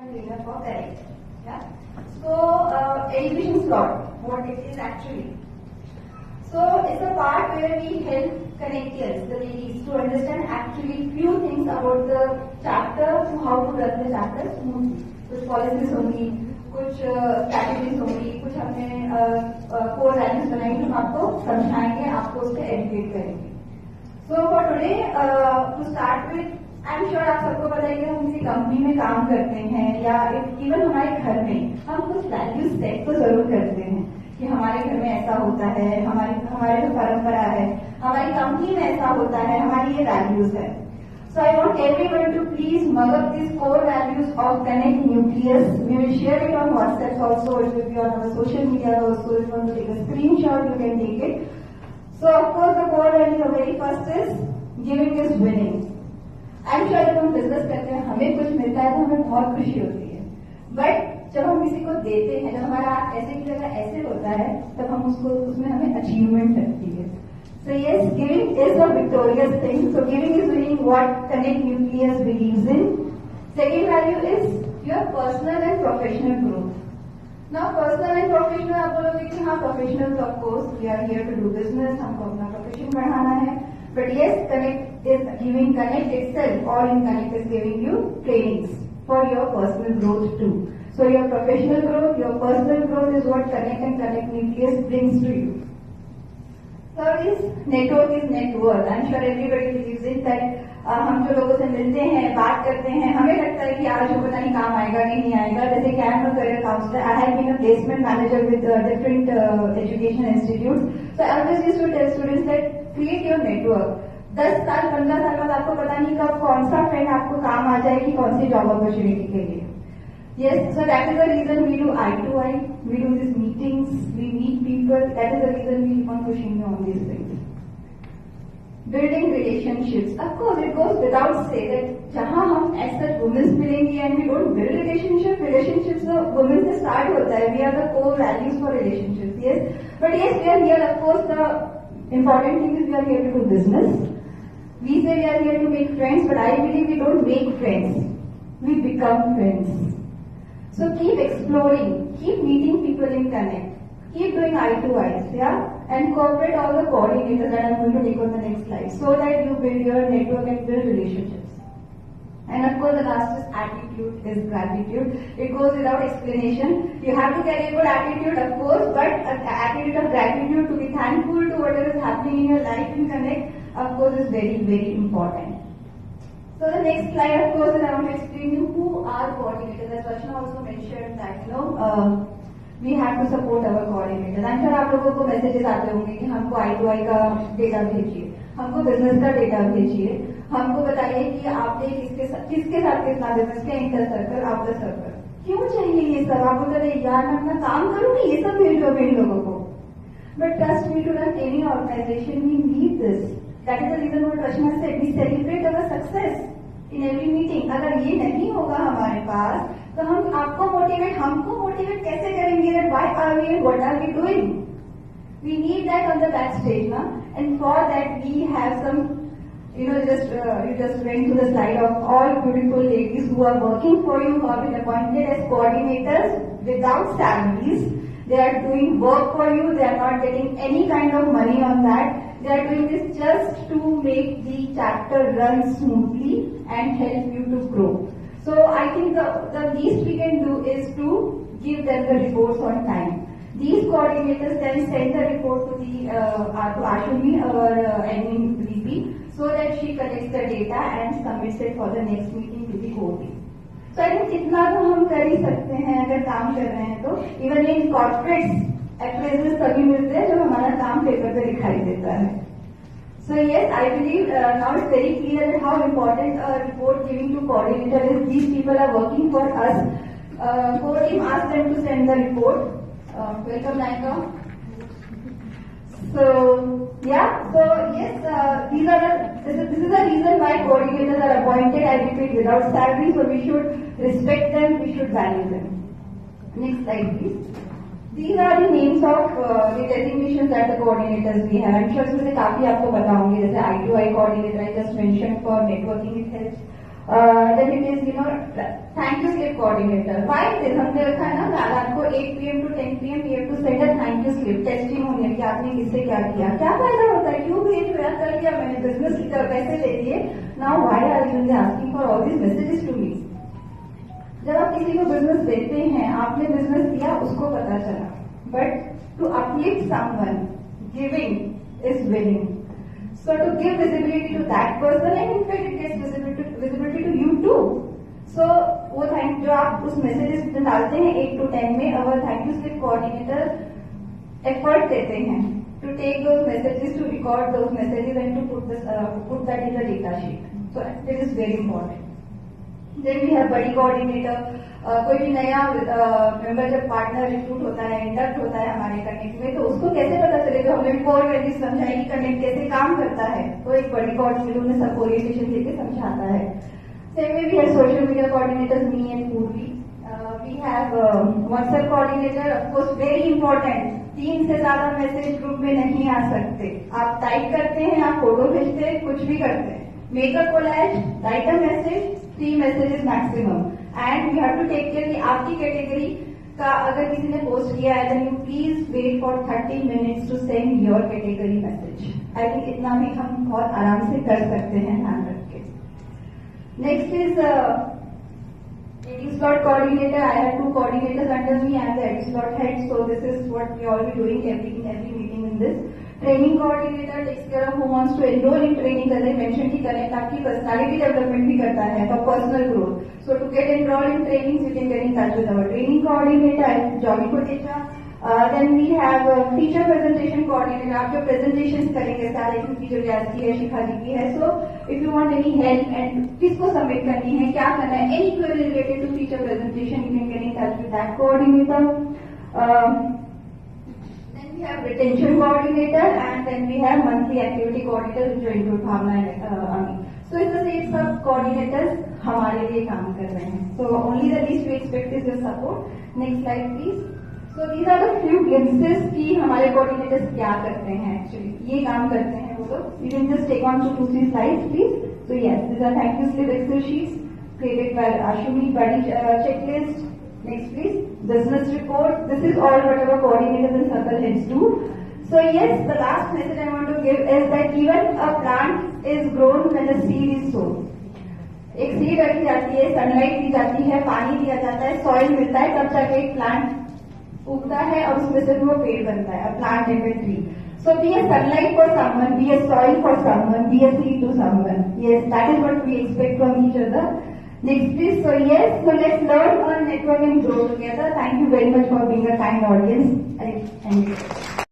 Trainer for Connect. Yeah. So education slot, what it is actually. So it's a part where we help connectors, the ladies, to understand actually few things about the chapter, to how to run the chapter smoothly. कुछ policies होंगी, कुछ strategies होंगी, कुछ हमने core values बनाई, हम आपको समझाएंगे, आपको उस पर एजुकेट करेंगे. So for today to start with, I am sure आप सबको पता है कि हम किसी कंपनी में काम करते हैं या इवन हमारे घर में हम कुछ वैल्यूज सेट तो जरूर करते हैं कि हमारे घर में ऐसा होता है, हमारे जो परंपरा है, हमारी कंपनी में ऐसा होता है, हमारी ये वैल्यूज है. So I want everyone to please mug up these core values of Connect Nucleus. We will share it on WhatsApp also. It will be on our social media also. If you want to take a screenshot, you can take it. So of course the core value, the very first is giving is winning. I'm sure जब हम business करते हैं हमें कुछ मिलता है तो हमें बहुत खुशी होती है. बट जब हम किसी को देते हैं, जब हमारा ऐसे की जगह ऐसे होता है, तब हम उसमें हमें अचीवमेंट लगती है. So yes, giving is a victorious thing. So giving is doing what Connect Nucleus believes in. Second value is your personal and professional growth. Now personal and professional आप बोलोगे कि हाँ professional of course we are here to do business, हमको अपना profession बढ़ाना है. But yes, Connect is giving Connect itself, or in Connect is giving you trainings for your personal growth too. So your professional growth, your personal growth is what Connect and Connect Nucleus brings to you. Third is network is net worth. I'm sure everybody believes in that. हम जो लोगों से मिलते हैं, बात करते हैं, हमें लगता है कि आज वो पता नहीं काम आएगा कि नहीं आएगा. जैसे कि I am a career counsellor, I have been a placement manager with different education institute. So I always used to tell students that create your network. 10 साल 15 साल बाद आपको पता नहीं कब कौन सा फ्रेंड आपको काम आ जाएगी कौन सी जॉब अपॉर्चुनिटी के लिए. Yes, so that is the reason we do eye to eye, we do these meetings, we meet people. That is the reason we keep on pushing you on these things. Building relationships. Of course, it goes without say that जहाँ हम ऐसा women मिलेंगी and we don't build relationships the women से start होता है. We are the core values for relationships. Yes, but yes, we are here. Of course, the important thing is we are here to do business. We say we are here to make friends, but I believe we don't make friends. We become friends. So keep exploring, keep meeting people in Connect, keep doing eye to eyes, yeah, and cooperate all the coordinators that I'm going to take on the next slide, so that you build your network and build relationships. And of course, the last is attitude is gratitude. It goes without explanation. You have to carry a good attitude, of course, but an attitude of gratitude, to be thankful to whatever is happening in your life in Connect, of course, is very, very important. So the next slide, of course, is I want to explain you who are coordinators. As Rachna also mentioned that we have to support our coordinators. I'm sure आप लोगों को messages आते होंगे कि हमको I2I का data भेजिए, हमको बिजनेस का डेटा भेजिए, हमको बताइए कि आपने किसके साथ कितना बिजनेस किया, इंटर सर्कल, आउटर सर्कल. क्यों चाहिए ये सब? आप बोलते रहे यार मैं अपना काम करूंगी, ये सब भेजो मेरे लोगों को. But trust me, to run any organization we need this. That is the reason what Rachna said. We celebrate our success in every meeting. अगर ये नहीं होगा हमारे पास तो हम हमको मोटिवेट कैसे करेंगे? That why are we and what are we doing? We need that on the backstage, na? And for that we have some, you just went to the slide of all beautiful ladies who are working for you, who have been appointed as coordinators without salaries. They are doing work for you. They are not getting any kind of money on that. They are doing this just to make the chapter run smoothly and help you to grow. So I think the least we can do is to give them the reports on time. These coordinators then send the report to Ashwini, our admin VP, so that she collects the data and submits it for the next meeting to the whole team. So I think इतना तो हम कर ही सकते हैं अगर काम कर रहे हैं तो. इवन इन कॉर्पोरेट्स अप्रेजल तभी मिलते हैं जब हमारा काम पेपर पे दिखाई देता है. So yes, I believe now it's very clear that how important a report giving to coordinator is. These people are working for us. Core team asked them to send the report. Welcome, Naika. So yes, this is the reason why coordinators are appointed. I repeat, without salary. So we should respect them. We should value them. Next slide, please. These are the names of the designations that the coordinators we have. I'm sure इसमें से काफी आपको पता होंगे. जैसे I2I coordinator I just mentioned, for networking it helps. then it is thank you slip coordinator. Why this? हमने रखा है ना रात को 8 PM to 10 PM we have to send a thank you slip, testimonial कि आपने किससे क्या किया, क्या फायदा होता है, क्यों भेज रहा, कर लिया मैंने, बिजनेस की पैसे ले लिए. Now why are you asking for all these messages to me? जब आप किसी को बिजनेस देते हैं, आपने बिजनेस दिया, उसको पता चला, but to uplift someone, giving is winning. So to give visibility to that person, and in fact it gets visibility to you too. So वो थैंक जो आप उस मैसेजेस डालते हैं 8 to 10 में, our thank you slip coordinator effort देते हैं to take those messages, to record those messages and to put that in the data sheet. So this is very important. Then we have buddy coordinator. कोई भी नया member जब partner recruit होता है, induct होता है हमारे कनेक्ट में, तो उसको कैसे पता चलेगा, हमने कोर वैल्यूज समझाई कि कनेक्ट कैसे काम करता है, तो एक बड़ी कोऑर्डिनेटर उन्हें सब ओरिएंटेशन देके समझाता है. Same way we have social media coordinators, me and Purvi. We have WhatsApp coordinator, of course very important. 3 से ज्यादा मैसेज ग्रुप में नहीं आ सकते. आप टाइप करते हैं, आप फोटो भेजते हैं, कुछ भी करते हैं, make a collage, write a message, 3 messages maximum. And you have to take care कि आपकी कैटेगरी का अगर किसी ने पोस्ट किया है, then you please wait for 30 minutes to send your category message. I think इतना भी हम बहुत आराम से कर सकते हैं, ध्यान रख के. Next is slot coordinator. I have 2 coordinators under me as the slot head, so this is what we all be doing every meeting in this. Training coordinator takes care of who wants to enroll in training. As I mentioned, कि connect आपकी personality development भी करता है for personal growth. So to get enrolled in trainings, you can get in touch with our training coordinator, Jolly Kotecha. Then we have feature presentation coordinator. आप जो presentations करेंगे सारे की जो व्यास की है, शिखा जी की है. So if you want any help and किसको submit करनी है, क्या करना है, any query related to feature presentation, you can get in touch with that coordinator. Then we have retention coordinator, and then we have monthly activity coordinator जो include Bhavna and Ami. So इस तरह से ये सब coordinators हमारे लिए काम कर रहे हैं. So only the least we expect is your support. Next slide please. So these are the few glimpses कि हमारे coordinators क्या करते हैं actually. ये काम करते हैं वो लोग. You can just take on to 2-3 slides please. So yes, these are thank you slip Excel sheets created by Ashumi, buddy checklist. Next please, business report. This is all whatever coordinators and circle heads do. So yes, the last message I want to give is that even a plant is grown when a seed is sown. एक seed रखी जाती है, sunlight दी जाती है, पानी दिया जाता है, सॉइल मिलता है, तब जाके एक प्लांट उगता है और उसमें से वो पेड़ बनता है, a plant and a tree. So be a sunlight for someone, be a soil for someone, be a seed to someone. Yes, that is what we expect from each other. Next please. So yes, so let's learn on network and grow together. Thank you very much for being a kind audience. Thank you.